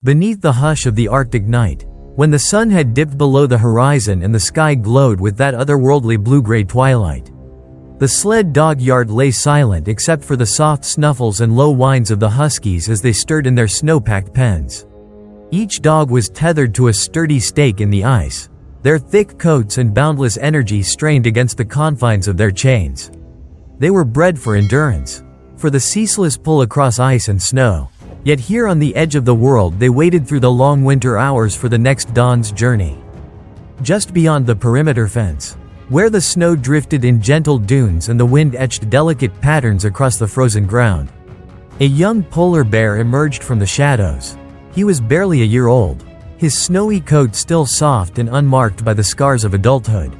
Beneath the hush of the Arctic night, when the sun had dipped below the horizon and the sky glowed with that otherworldly blue-gray twilight, the Sled dog yard lay silent except for the soft snuffles and low whines of the huskies as they stirred in their snow-packed pens. Each dog was tethered to a sturdy stake in the ice, their thick coats and boundless energy strained against the confines of their chains. They were bred for endurance, for the ceaseless pull across ice and snow. Yet here on the edge of the world they waited through the long winter hours for the next dawn's journey. Just beyond the perimeter fence, where the snow drifted in gentle dunes and the wind etched delicate patterns across the frozen ground, a young polar bear emerged from the shadows. He was barely a year old, his snowy coat still soft and unmarked by the scars of adulthood.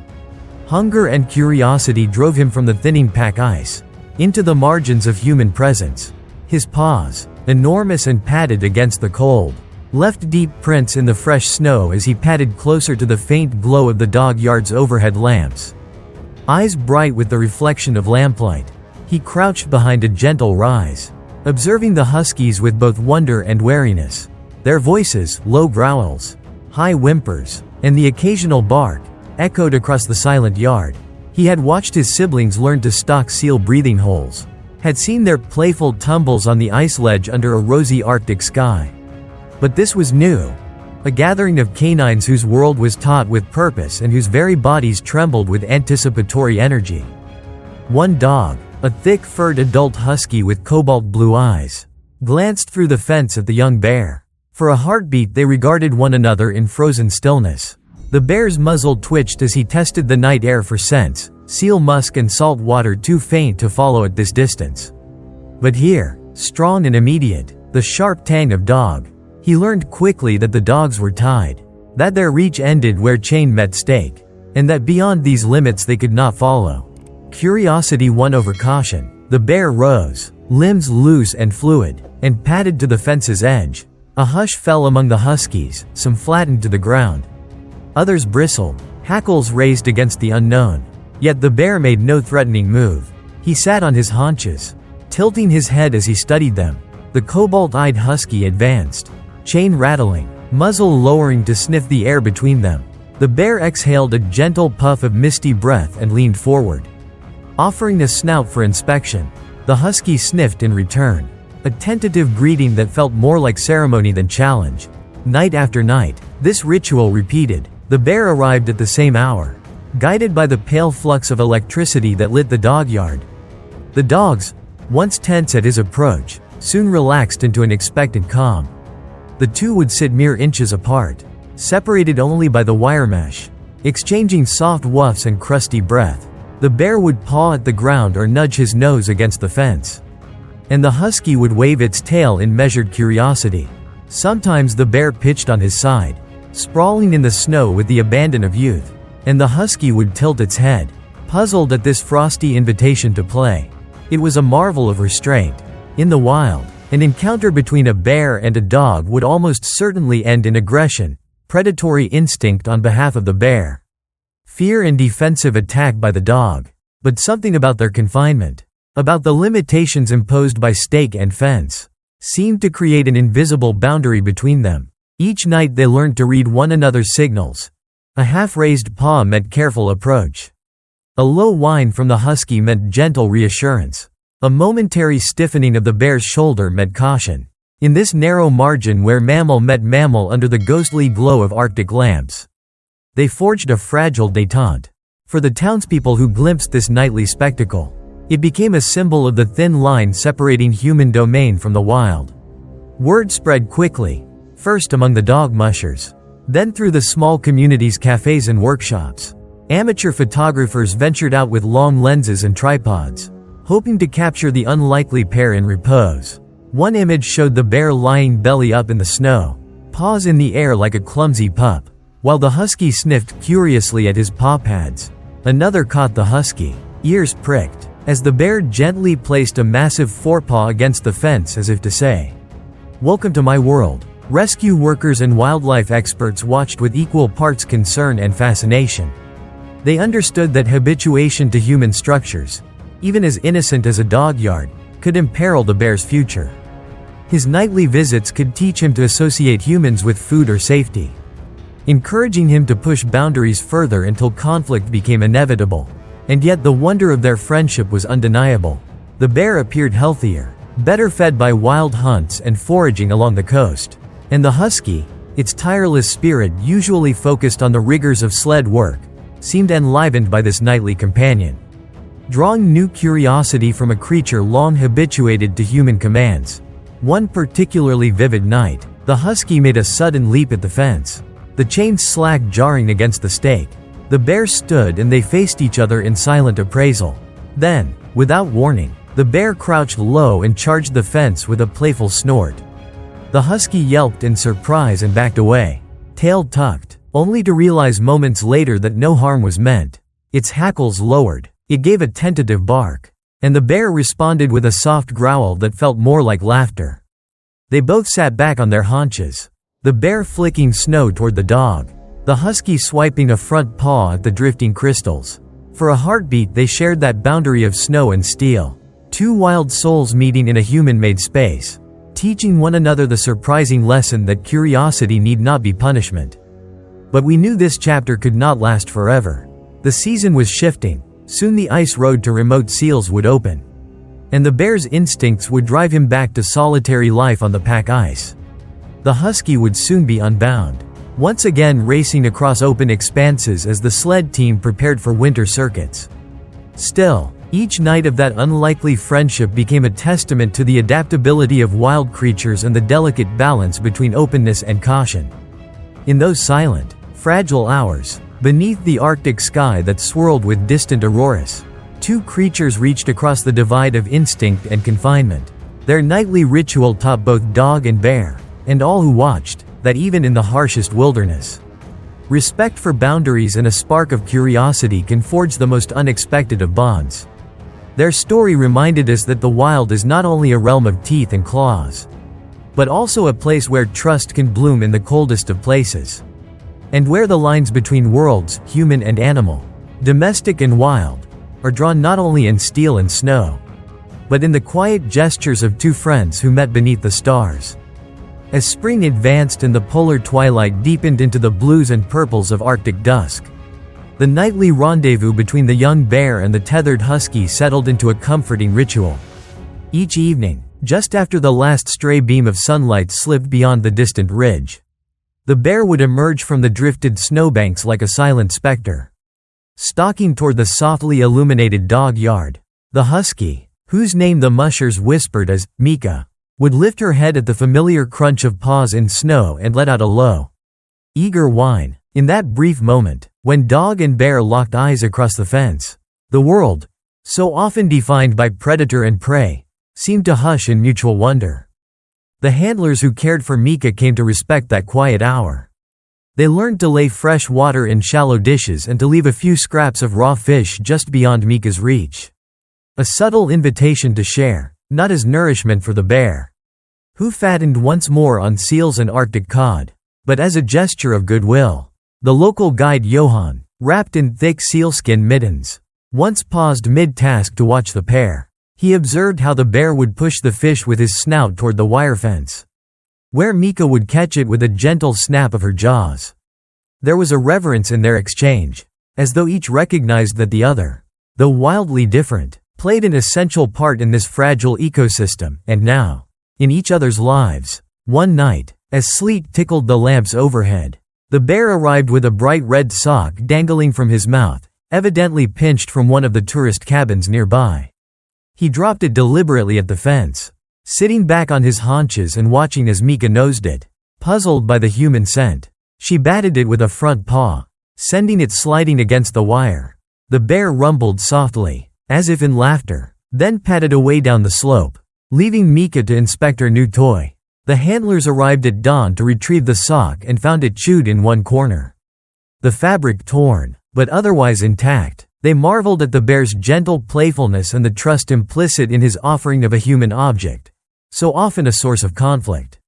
Hunger and curiosity drove him from the thinning pack ice into the margins of human presence. His paws, enormous and padded against the cold, left deep prints in the fresh snow as he padded closer to the faint glow of the dog yard's overhead lamps. Eyes bright with the reflection of lamplight, he crouched behind a gentle rise, observing the huskies with both wonder and wariness. Their voices, low growls, high whimpers, and the occasional bark, echoed across the silent yard. He had watched his siblings learn to stalk seal breathing holes, had seen their playful tumbles on the ice ledge under a rosy Arctic sky. But this was new. A gathering of canines whose world was taut with purpose and whose very bodies trembled with anticipatory energy. One dog, a thick-furred adult husky with cobalt blue eyes, glanced through the fence at the young bear. For a heartbeat they regarded one another in frozen stillness. The bear's muzzle twitched as he tested the night air for scents, seal musk and salt water too faint to follow at this distance. But here, strong and immediate, the sharp tang of dog, he learned quickly that the dogs were tied, that their reach ended where chain met stake, and that beyond these limits they could not follow. Curiosity won over caution. The bear rose, limbs loose and fluid, and padded to the fence's edge. A hush fell among the huskies, some flattened to the ground. Others bristled, hackles raised against the unknown. Yet the bear made no threatening move. He sat on his haunches, tilting his head as he studied them. The cobalt-eyed husky advanced, chain rattling, muzzle lowering to sniff the air between them. The bear exhaled a gentle puff of misty breath and leaned forward, offering a snout for inspection. The husky sniffed in return, a tentative greeting that felt more like ceremony than challenge. Night after night, this ritual repeated. The bear arrived at the same hour, guided by the pale flux of electricity that lit the dog yard. The dogs, once tense at his approach, soon relaxed into an expectant calm. The two would sit mere inches apart, separated only by the wire mesh, exchanging soft whuffs and crusty breath. The bear would paw at the ground or nudge his nose against the fence, and the husky would wave its tail in measured curiosity. Sometimes the bear pitched on his side, sprawling in the snow with the abandon of youth, and the husky would tilt its head, puzzled at this frosty invitation to play. It was a marvel of restraint. In the wild, an encounter between a bear and a dog would almost certainly end in aggression, predatory instinct on behalf of the bear, fear and defensive attack by the dog. But something about their confinement, about the limitations imposed by stake and fence, seemed to create an invisible boundary between them. Each night they learned to read one another's signals. A half-raised paw meant careful approach. A low whine from the husky meant gentle reassurance. A momentary stiffening of the bear's shoulder meant caution. In this narrow margin where mammal met mammal under the ghostly glow of Arctic lamps, they forged a fragile détente. For the townspeople who glimpsed this nightly spectacle, it became a symbol of the thin line separating human domain from the wild. Word spread quickly, first among the dog mushers, then through the small community's cafes and workshops. Amateur photographers ventured out with long lenses and tripods, hoping to capture the unlikely pair in repose. One image showed the bear lying belly up in the snow, paws in the air like a clumsy pup, while the husky sniffed curiously at his paw pads. Another caught the husky, ears pricked, as the bear gently placed a massive forepaw against the fence as if to say, "Welcome to my world." Rescue workers and wildlife experts watched with equal parts concern and fascination. They understood that habituation to human structures, even as innocent as a dog yard, could imperil the bear's future. His nightly visits could teach him to associate humans with food or safety, encouraging him to push boundaries further until conflict became inevitable. And yet the wonder of their friendship was undeniable. The bear appeared healthier, better fed by wild hunts and foraging along the coast. And the husky, its tireless spirit usually focused on the rigors of sled work, seemed enlivened by this nightly companion, drawing new curiosity from a creature long habituated to human commands. One particularly vivid night, the husky made a sudden leap at the fence, the chain slack jarring against the stake. The bear stood and they faced each other in silent appraisal. Then, without warning, the bear crouched low and charged the fence with a playful snort. The husky yelped in surprise and backed away, tail tucked, only to realize moments later that no harm was meant. Its hackles lowered, it gave a tentative bark, and the bear responded with a soft growl that felt more like laughter. They both sat back on their haunches, the bear flicking snow toward the dog, the husky swiping a front paw at the drifting crystals. For a heartbeat they shared that boundary of snow and steel, two wild souls meeting in a human-made space, teaching one another the surprising lesson that curiosity need not be punishment. But we knew this chapter could not last forever. The season was shifting. Soon the ice road to remote seals would open, and the bear's instincts would drive him back to solitary life on the pack ice. The husky would soon be unbound, once again racing across open expanses as the sled team prepared for winter circuits. Still, each night of that unlikely friendship became a testament to the adaptability of wild creatures and the delicate balance between openness and caution. In those silent, fragile hours, beneath the Arctic sky that swirled with distant auroras, two creatures reached across the divide of instinct and confinement. Their nightly ritual taught both dog and bear, and all who watched, that even in the harshest wilderness, respect for boundaries and a spark of curiosity can forge the most unexpected of bonds. Their story reminded us that the wild is not only a realm of teeth and claws, but also a place where trust can bloom in the coldest of places, and where the lines between worlds, human and animal, domestic and wild, are drawn not only in steel and snow, but in the quiet gestures of two friends who met beneath the stars. As spring advanced and the polar twilight deepened into the blues and purples of Arctic dusk, the nightly rendezvous between the young bear and the tethered husky settled into a comforting ritual. Each evening, just after the last stray beam of sunlight slipped beyond the distant ridge, the bear would emerge from the drifted snowbanks like a silent specter, stalking toward the softly illuminated dog yard. The husky, whose name the mushers whispered as Mika, would lift her head at the familiar crunch of paws in snow and let out a low, eager whine. In that brief moment, when dog and bear locked eyes across the fence, the world, so often defined by predator and prey, seemed to hush in mutual wonder. The handlers who cared for Mika came to respect that quiet hour. They learned to lay fresh water in shallow dishes and to leave a few scraps of raw fish just beyond Mika's reach. A subtle invitation to share, not as nourishment for the bear, who fattened once more on seals and Arctic cod, but as a gesture of goodwill. The local guide Johann, wrapped in thick sealskin mittens, once paused mid-task to watch the pair. He observed how the bear would push the fish with his snout toward the wire fence, where Mika would catch it with a gentle snap of her jaws. There was a reverence in their exchange, as though each recognized that the other, though wildly different, played an essential part in this fragile ecosystem. And now, in each other's lives, one night, as sleet tickled the lamps overhead, the bear arrived with a bright red sock dangling from his mouth, evidently pinched from one of the tourist cabins nearby. He dropped it deliberately at the fence, sitting back on his haunches and watching as Mika nosed it, puzzled by the human scent. She batted it with a front paw, sending it sliding against the wire. The bear rumbled softly, as if in laughter, then padded away down the slope, leaving Mika to inspect her new toy. The handlers arrived at dawn to retrieve the sock and found it chewed in one corner, the fabric torn, but otherwise intact. They marveled at the bear's gentle playfulness and the trust implicit in his offering of a human object, so often a source of conflict,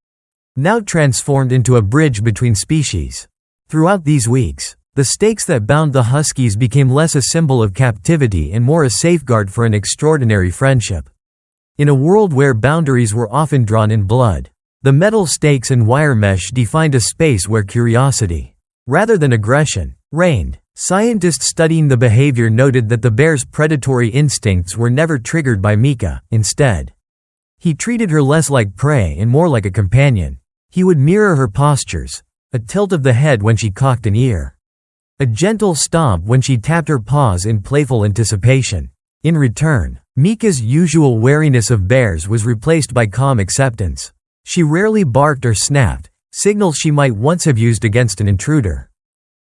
now transformed into a bridge between species. Throughout these weeks, the stakes that bound the huskies became less a symbol of captivity and more a safeguard for an extraordinary friendship. In a world where boundaries were often drawn in blood, the metal stakes and wire mesh defined a space where curiosity, rather than aggression, reigned. Scientists studying the behavior noted that the bear's predatory instincts were never triggered by Mika. Instead, he treated her less like prey and more like a companion. He would mirror her postures, a tilt of the head when she cocked an ear, a gentle stomp when she tapped her paws in playful anticipation. In return, Mika's usual wariness of bears was replaced by calm acceptance. She rarely barked or snapped, signals she might once have used against an intruder.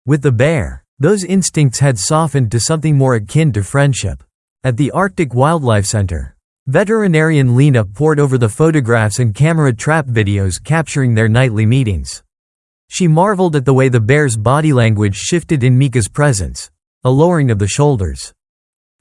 With the bear, those instincts had softened to something more akin to friendship. At the Arctic Wildlife Center, veterinarian Lena pored over the photographs and camera trap videos capturing their nightly meetings. She marveled at the way the bear's body language shifted in Mika's presence, a lowering of the shoulders,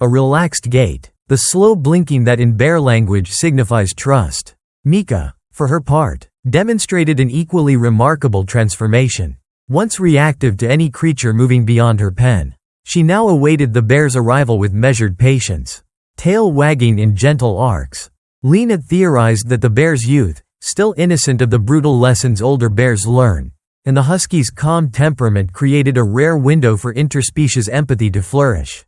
a relaxed gait, the slow blinking that in bear language signifies trust. Mika, for her part, demonstrated an equally remarkable transformation. Once reactive to any creature moving beyond her pen, she now awaited the bear's arrival with measured patience, tail wagging in gentle arcs. Lena theorized that the bear's youth, still innocent of the brutal lessons older bears learn, and the husky's calm temperament created a rare window for interspecies empathy to flourish.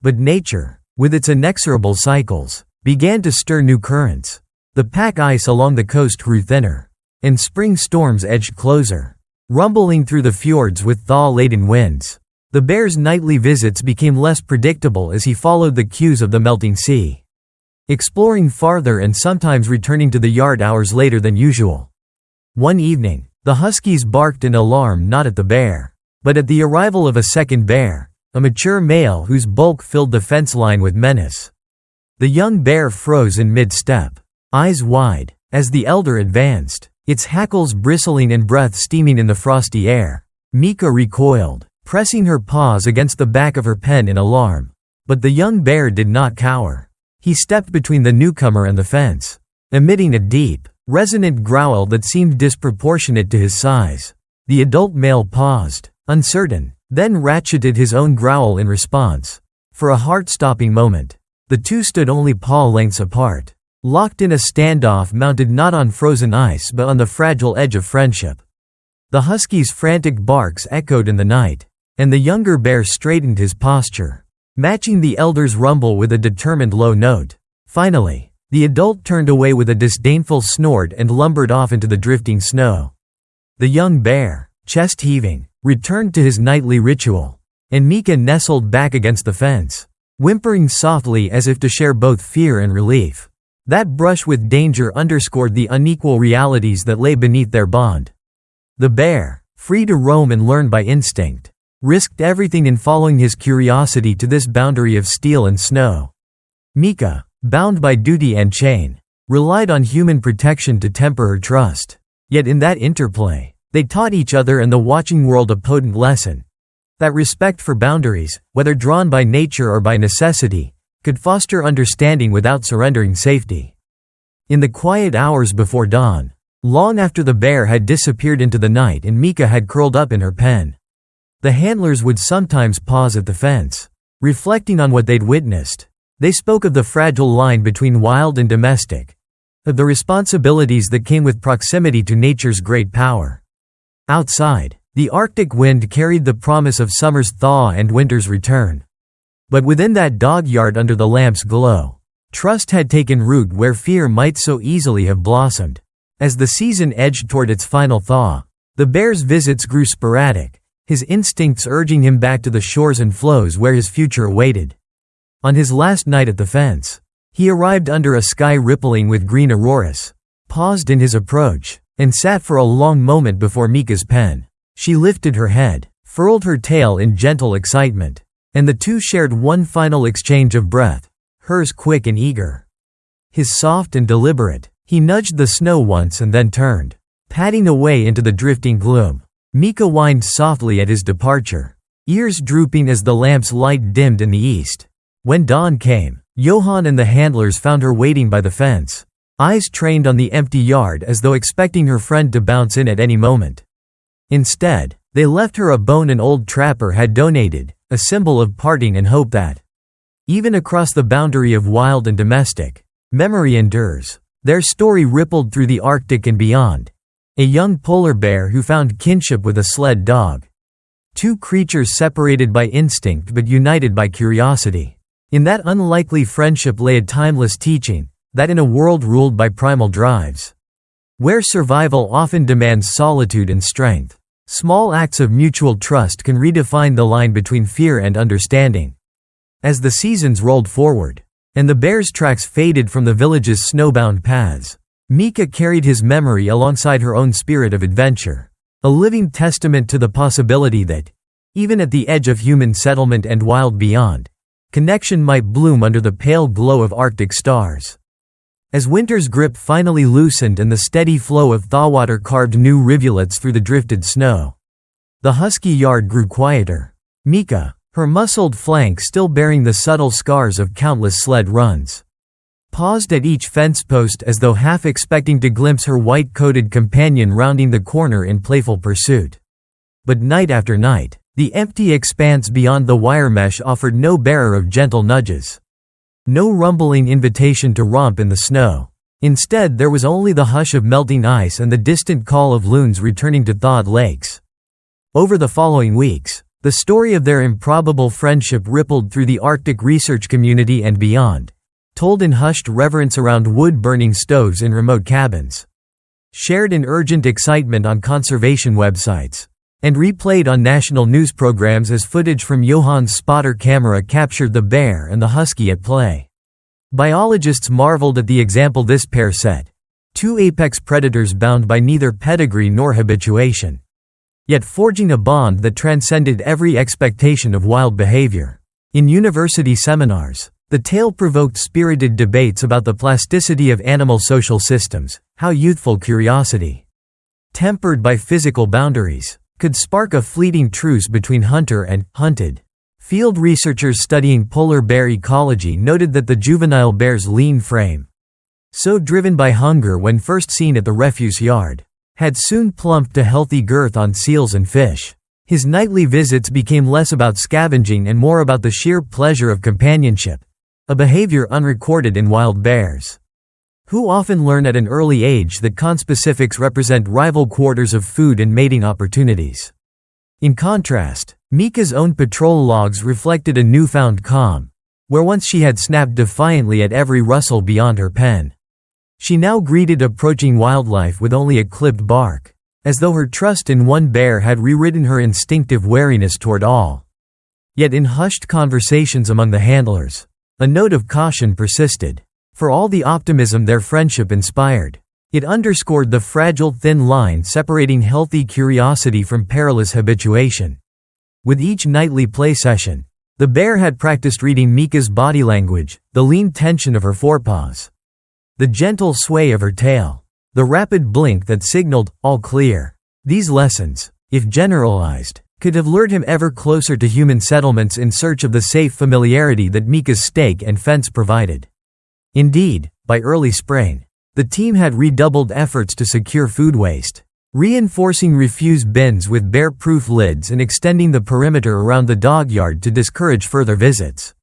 But nature, with its inexorable cycles, began to stir new currents. The pack ice along the coast grew thinner, and spring storms edged closer, rumbling through the fjords with thaw-laden winds. The bear's nightly visits became less predictable as he followed the cues of the melting sea, exploring farther and sometimes returning to the yard hours later than usual. One evening, the huskies barked in alarm not at the bear, but at the arrival of a second bear, a mature male whose bulk filled the fence line with menace. The young bear froze in mid-step, eyes wide, as the elder advanced, its hackles bristling and breath steaming in the frosty air. Mika recoiled, pressing her paws against the back of her pen in alarm. But the young bear did not cower. He stepped between the newcomer and the fence, emitting a deep, resonant growl that seemed disproportionate to his size. The adult male paused, uncertain, then ratcheted his own growl in response. For a heart-stopping moment, the two stood only paw lengths apart, locked in a standoff mounted not on frozen ice but on the fragile edge of friendship. The husky's frantic barks echoed in the night, and the younger bear straightened his posture, matching the elder's rumble with a determined low note. Finally, the adult turned away with a disdainful snort and lumbered off into the drifting snow. The young bear, chest heaving, returned to his nightly ritual, and Mika nestled back against the fence, whimpering softly as if to share both fear and relief. That brush with danger underscored the unequal realities that lay beneath their bond. The bear, free to roam and learn by instinct, risked everything in following his curiosity to this boundary of steel and snow. Mika, bound by duty and chain, relied on human protection to temper her trust. Yet in that interplay, they taught each other and the watching world a potent lesson. That respect for boundaries, whether drawn by nature or by necessity, could foster understanding without surrendering safety. In the quiet hours before dawn, long after the bear had disappeared into the night and Mika had curled up in her pen, the handlers would sometimes pause at the fence, reflecting on what they'd witnessed. They spoke of the fragile line between wild and domestic, of the responsibilities that came with proximity to nature's great power. Outside, the Arctic wind carried the promise of summer's thaw and winter's return. But within that dog yard under the lamp's glow, trust had taken root where fear might so easily have blossomed. As the season edged toward its final thaw, the bear's visits grew sporadic, his instincts urging him back to the shores and flows where his future awaited. On his last night at the fence, he arrived under a sky rippling with green auroras, paused in his approach, and sat for a long moment before Mika's pen. She lifted her head, furled her tail in gentle excitement, and the two shared one final exchange of breath, hers quick and eager, his soft and deliberate. He nudged the snow once and then turned, padding away into the drifting gloom. Mika whined softly at his departure, ears drooping as the lamp's light dimmed in the east. When dawn came, Johann and the handlers found her waiting by the fence, eyes trained on the empty yard as though expecting her friend to bounce in at any moment. Instead, they left her a bone an old trapper had donated, a symbol of parting and hope that, even across the boundary of wild and domestic, Memory endures. Their story rippled through the Arctic and beyond. A young polar bear who found kinship with a sled dog. Two creatures separated by instinct but united by curiosity. In that unlikely friendship lay a timeless teaching, that in a world ruled by primal drives, where survival often demands solitude and strength, small acts of mutual trust can redefine the line between fear and understanding. As the seasons rolled forward, and the bear's tracks faded from the village's snowbound paths, Mika carried his memory alongside her own spirit of adventure, a living testament to the possibility that, even at the edge of human settlement and wild beyond, connection might bloom under the pale glow of Arctic stars. As winter's grip finally loosened and the steady flow of thawwater carved new rivulets through the drifted snow, the husky yard grew quieter. Mika, her muscled flank still bearing the subtle scars of countless sled runs, paused at each fence post as though half expecting to glimpse her white-coated companion rounding the corner in playful pursuit. But night after night, the empty expanse beyond the wire mesh offered no bearer of gentle nudges. No rumbling invitation to romp in the snow. Instead, there was only the hush of melting ice and the distant call of loons returning to thawed lakes. Over the following weeks, the story of their improbable friendship rippled through the Arctic research community and beyond, told in hushed reverence around wood-burning stoves in remote cabins, shared in urgent excitement on conservation websites, and replayed on national news programs as footage from Johann's spotter camera captured the bear and the husky at play. Biologists marveled at the example this pair set, two apex predators bound by neither pedigree nor habituation, yet forging a bond that transcended every expectation of wild behavior. In university seminars, the tale provoked spirited debates about the plasticity of animal social systems, how youthful curiosity, tempered by physical boundaries, could spark a fleeting truce between hunter and hunted. Field researchers studying polar bear ecology noted that the juvenile bear's lean frame, so driven by hunger when first seen at the refuse yard, had soon plumped to healthy girth on seals and fish. His nightly visits became less about scavenging and more about the sheer pleasure of companionship, a behavior unrecorded in wild bears, who often learn at an early age that conspecifics represent rival quarters of food and mating opportunities. In contrast, Mika's own patrol logs reflected a newfound calm, where once she had snapped defiantly at every rustle beyond her pen, she now greeted approaching wildlife with only a clipped bark, as though her trust in one bear had rewritten her instinctive wariness toward all. Yet in hushed conversations among the handlers, a note of caution persisted. For all the optimism their friendship inspired, it underscored the fragile thin line separating healthy curiosity from perilous habituation. With each nightly play session, the bear had practiced reading Mika's body language, the lean tension of her forepaws, the gentle sway of her tail, the rapid blink that signaled, all clear. These lessons, if generalized, could have lured him ever closer to human settlements in search of the safe familiarity that Mika's stake and fence provided. Indeed, by early spring, the team had redoubled efforts to secure food waste, reinforcing refuse bins with bear-proof lids and extending the perimeter around the dog yard to discourage further visits.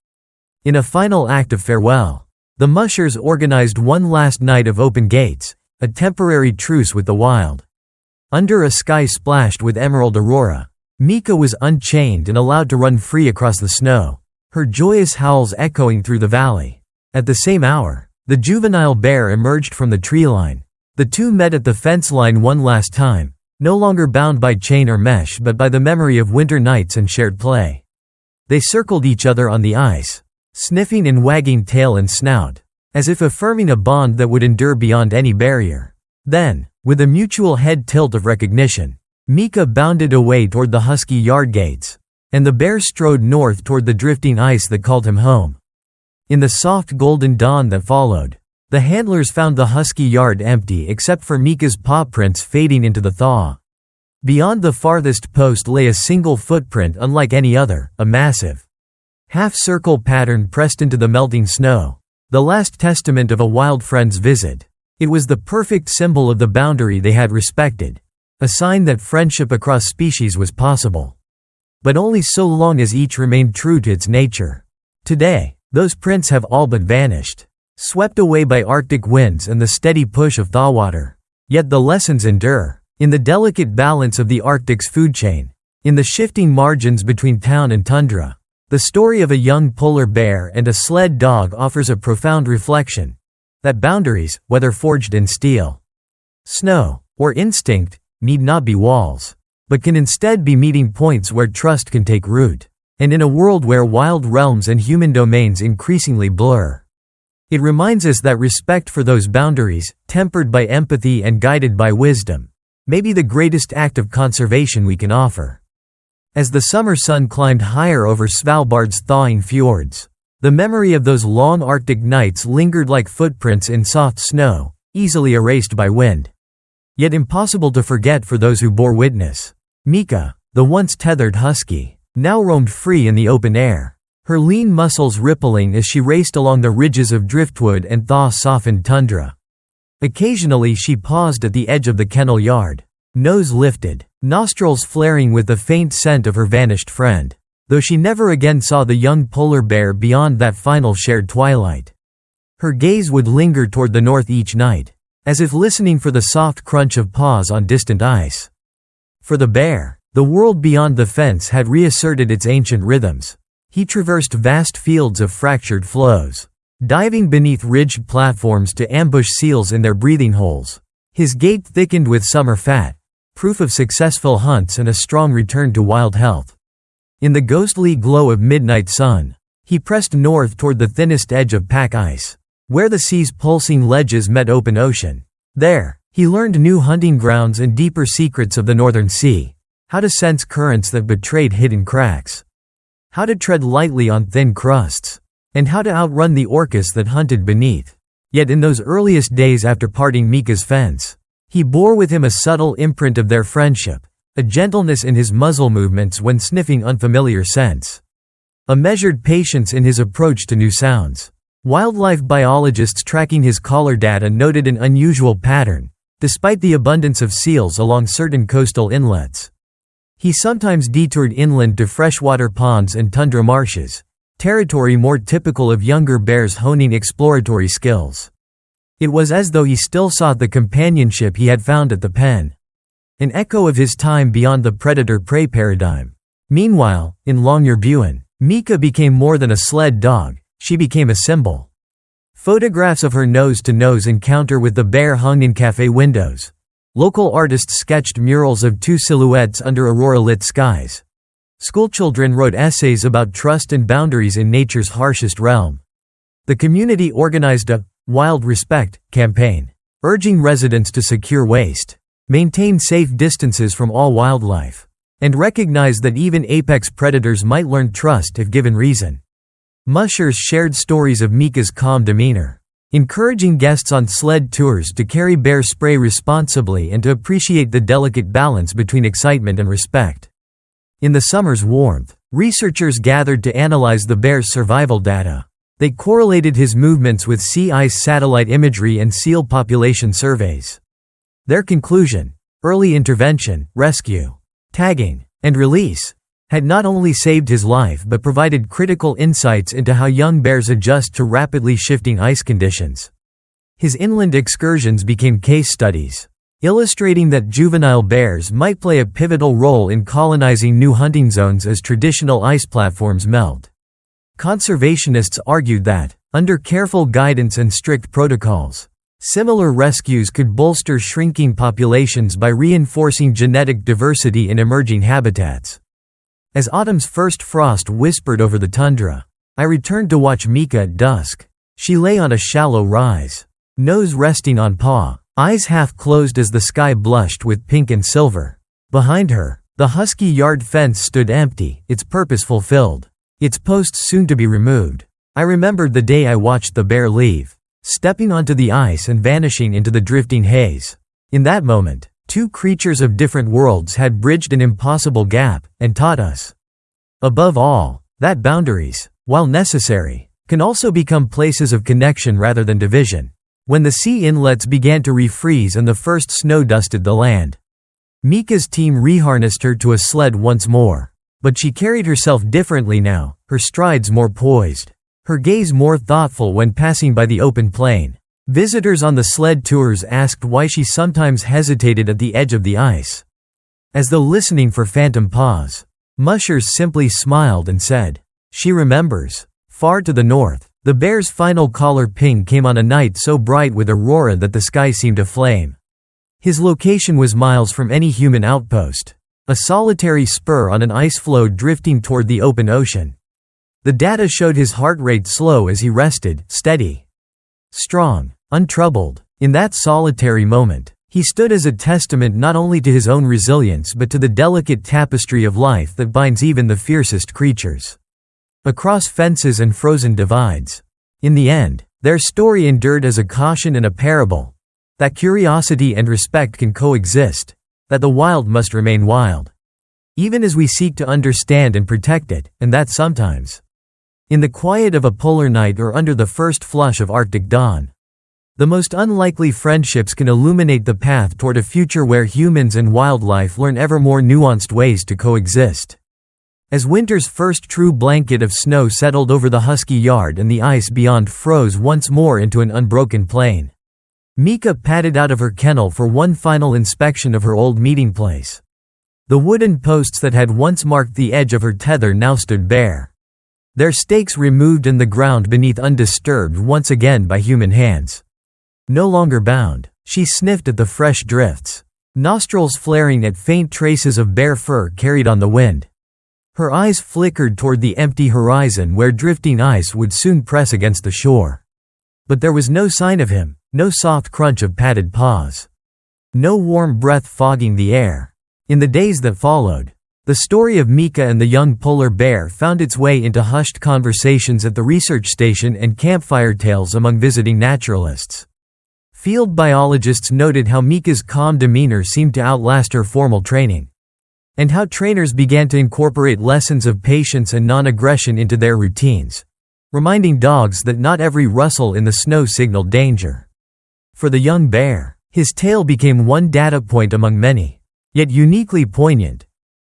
In a final act of farewell, the mushers organized one last night of open gates, a temporary truce with the wild. Under a sky splashed with emerald aurora, Mika was unchained and allowed to run free across the snow, her joyous howls echoing through the valley. At the same hour, the juvenile bear emerged from the tree line. The two met at the fence line one last time, no longer bound by chain or mesh but by the memory of winter nights and shared play. They circled each other on the ice, sniffing and wagging tail and snout, as if affirming a bond that would endure beyond any barrier. Then, with a mutual head tilt of recognition, Mika bounded away toward the husky yard gates, and the bear strode north toward the drifting ice that called him home. In the soft golden dawn that followed, the handlers found the husky yard empty except for Mika's paw prints fading into the thaw. Beyond the farthest post lay a single footprint unlike any other, a massive, half-circle pattern pressed into the melting snow, the last testament of a wild friend's visit. It was the perfect symbol of the boundary they had respected, a sign that friendship across species was possible. But only so long as each remained true to its nature. Today, those prints have all but vanished. swept away by Arctic winds and the steady push of thaw water. Yet the lessons endure. In the delicate balance of the Arctic's food chain. In the shifting margins between town and tundra. The story of a young polar bear and a sled dog offers a profound reflection. That boundaries, whether forged in steel, snow, or instinct, need not be walls, but can instead be meeting points where trust can take root. And in a world where wild realms and human domains increasingly blur, it reminds us that respect for those boundaries, tempered by empathy and guided by wisdom, may be the greatest act of conservation we can offer. As the summer sun climbed higher over Svalbard's thawing fjords, the memory of those long Arctic nights lingered like footprints in soft snow, easily erased by wind. Yet impossible to forget for those who bore witness. Mika, the once tethered husky, now roamed free in the open air, her lean muscles rippling as she raced along the ridges of driftwood and thaw-softened tundra. Occasionally she paused at the edge of the kennel yard, nose lifted, nostrils flaring with the faint scent of her vanished friend, though she never again saw the young polar bear beyond that final shared twilight. Her gaze would linger toward the north each night, as if listening for the soft crunch of paws on distant ice. For the bear, the world beyond the fence had reasserted its ancient rhythms. He traversed vast fields of fractured floes, diving beneath ridged platforms to ambush seals in their breathing holes. His gait thickened with summer fat, proof of successful hunts and a strong return to wild health. In the ghostly glow of midnight sun, he pressed north toward the thinnest edge of pack ice, where the sea's pulsing ledges met open ocean. There, he learned new hunting grounds and deeper secrets of the northern sea, how to sense currents that betrayed hidden cracks, how to tread lightly on thin crusts, and how to outrun the orcas that hunted beneath. Yet in those earliest days after parting Mika's fence, he bore with him a subtle imprint of their friendship, a gentleness in his muzzle movements when sniffing unfamiliar scents, a measured patience in his approach to new sounds. Wildlife biologists tracking his collar data noted an unusual pattern, despite the abundance of seals along certain coastal inlets. He sometimes detoured inland to freshwater ponds and tundra marshes, territory more typical of younger bears honing exploratory skills. It was as though he still sought the companionship he had found at the pen, an echo of his time beyond the predator-prey paradigm. Meanwhile, in Longyearbyen, Mika became more than a sled dog, she became a symbol. Photographs of her nose-to-nose encounter with the bear hung in cafe windows. Local artists sketched murals of two silhouettes under aurora-lit skies. Schoolchildren wrote essays about trust and boundaries in nature's harshest realm. The community organized a "Wild Respect" campaign, urging residents to secure waste, maintain safe distances from all wildlife, and recognize that even apex predators might learn trust if given reason. Mushers shared stories of Mika's calm demeanor, encouraging guests on sled tours to carry bear spray responsibly and to appreciate the delicate balance between excitement and respect. In the summer's warmth, researchers gathered to analyze the bear's survival data. They correlated his movements with sea ice satellite imagery and seal population surveys. Their conclusion: early intervention, rescue, tagging, and release had not only saved his life but provided critical insights into how young bears adjust to rapidly shifting ice conditions. His inland excursions became case studies, illustrating that juvenile bears might play a pivotal role in colonizing new hunting zones as traditional ice platforms melt. Conservationists argued that, under careful guidance and strict protocols, similar rescues could bolster shrinking populations by reinforcing genetic diversity in emerging habitats. As autumn's first frost whispered over the tundra, I returned to watch Mika at dusk. She lay on a shallow rise, nose resting on paw, eyes half closed as the sky blushed with pink and silver. Behind her, the husky yard fence stood empty, its purpose fulfilled, its posts soon to be removed. I remembered the day I watched the bear leave, stepping onto the ice and vanishing into the drifting haze. In that moment, two creatures of different worlds had bridged an impossible gap, and taught us, above all, that boundaries, while necessary, can also become places of connection rather than division. When the sea inlets began to refreeze and the first snow dusted the land, Mika's team reharnessed her to a sled once more. But she carried herself differently now, her strides more poised, her gaze more thoughtful when passing by the open plain. Visitors on the sled tours asked why she sometimes hesitated at the edge of the ice, as though listening for phantom paws. Mushers simply smiled and said, "She remembers." Far to the north, the bear's final collar ping came on a night so bright with aurora that the sky seemed aflame. His location was miles from any human outpost, a solitary spur on an ice floe drifting toward the open ocean. The data showed his heart rate slow as he rested, steady, strong, untroubled. In that solitary moment, he stood as a testament not only to his own resilience but to the delicate tapestry of life that binds even the fiercest creatures across fences and frozen divides. In the end, their story endured as a caution and a parable, that curiosity and respect can coexist, that the wild must remain wild, even as we seek to understand and protect it, and that sometimes, in the quiet of a polar night or under the first flush of Arctic dawn, the most unlikely friendships can illuminate the path toward a future where humans and wildlife learn ever more nuanced ways to coexist. As winter's first true blanket of snow settled over the husky yard and the ice beyond froze once more into an unbroken plain, Mika padded out of her kennel for one final inspection of her old meeting place. The wooden posts that had once marked the edge of her tether now stood bare, their stakes removed and the ground beneath undisturbed once again by human hands. No longer bound, she sniffed at the fresh drifts, nostrils flaring at faint traces of bear fur carried on the wind. Her eyes flickered toward the empty horizon where drifting ice would soon press against the shore. But there was no sign of him, no soft crunch of padded paws, no warm breath fogging the air. In the days that followed, the story of Mika and the young polar bear found its way into hushed conversations at the research station and campfire tales among visiting naturalists. Field biologists noted how Mika's calm demeanor seemed to outlast her formal training, and how trainers began to incorporate lessons of patience and non-aggression into their routines, reminding dogs that not every rustle in the snow signaled danger. For the young bear, his tale became one data point among many, yet uniquely poignant,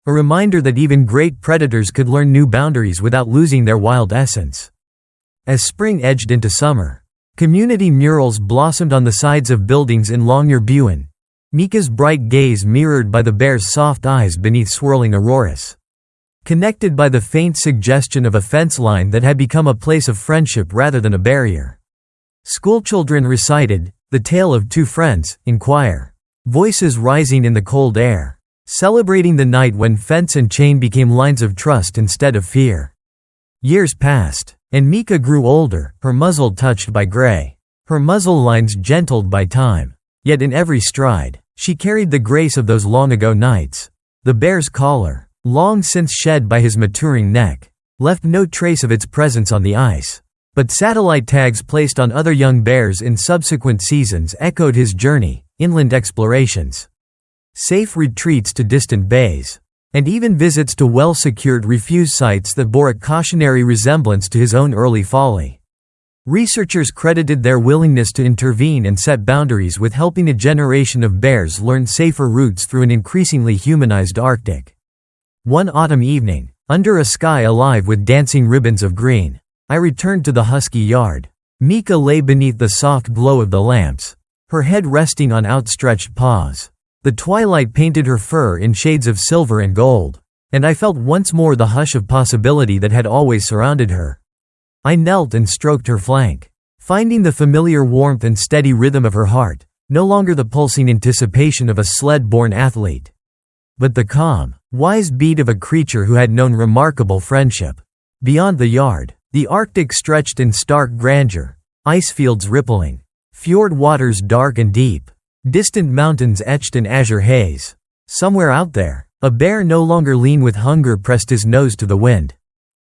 a reminder that even great predators could learn new boundaries without losing their wild essence. As spring edged into summer, community murals blossomed on the sides of buildings in Longyearbyen, Mika's bright gaze mirrored by the bear's soft eyes beneath swirling auroras, connected by the faint suggestion of a fence line that had become a place of friendship rather than a barrier. Schoolchildren recited "The Tale of Two Friends" in choir, voices rising in the cold air, celebrating the night when fence and chain became lines of trust instead of fear. Years passed, and Mika grew older, her muzzle touched by gray, her muzzle lines gentled by time. Yet in every stride, she carried the grace of those long-ago nights. The bear's collar, long since shed by his maturing neck, left no trace of its presence on the ice. But satellite tags placed on other young bears in subsequent seasons echoed his journey, inland explorations, safe retreats to distant bays, and even visits to well-secured refuge sites that bore a cautionary resemblance to his own early folly. Researchers credited their willingness to intervene and set boundaries with helping a generation of bears learn safer routes through an increasingly humanized Arctic. One autumn evening, under a sky alive with dancing ribbons of green, I returned to the husky yard. Mika lay beneath the soft glow of the lamps, her head resting on outstretched paws. The twilight painted her fur in shades of silver and gold, and I felt once more the hush of possibility that had always surrounded her. I knelt and stroked her flank, finding the familiar warmth and steady rhythm of her heart, no longer the pulsing anticipation of a sled-born athlete, but the calm, wise beat of a creature who had known remarkable friendship. Beyond the yard, the Arctic stretched in stark grandeur, ice fields rippling, fjord waters dark and deep, distant mountains etched in azure haze. Somewhere out there, a bear no longer lean with hunger pressed his nose to the wind,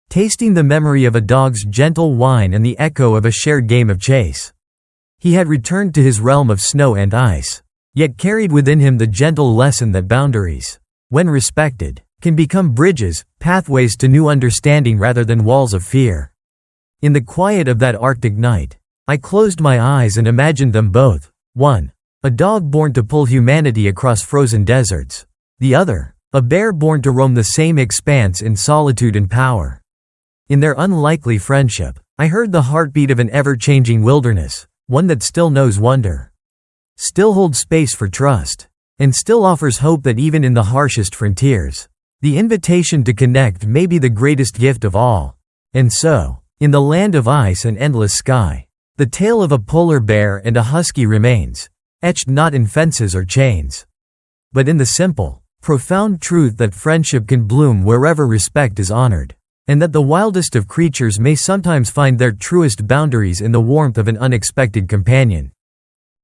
tasting the memory of a dog's gentle whine and the echo of a shared game of chase. He had returned to his realm of snow and ice, yet carried within him the gentle lesson that boundaries, when respected, can become bridges, pathways to new understanding rather than walls of fear. In the quiet of that Arctic night, I closed my eyes and imagined them both. One, a dog born to pull humanity across frozen deserts. The other, a bear born to roam the same expanse in solitude and power. In their unlikely friendship, I heard the heartbeat of an ever-changing wilderness, one that still knows wonder, still holds space for trust, and still offers hope that even in the harshest frontiers, the invitation to connect may be the greatest gift of all. And so, in the land of ice and endless sky, the tale of a polar bear and a husky remains, etched not in fences or chains, but in the simple, profound truth that friendship can bloom wherever respect is honored, and that the wildest of creatures may sometimes find their truest boundaries in the warmth of an unexpected companion.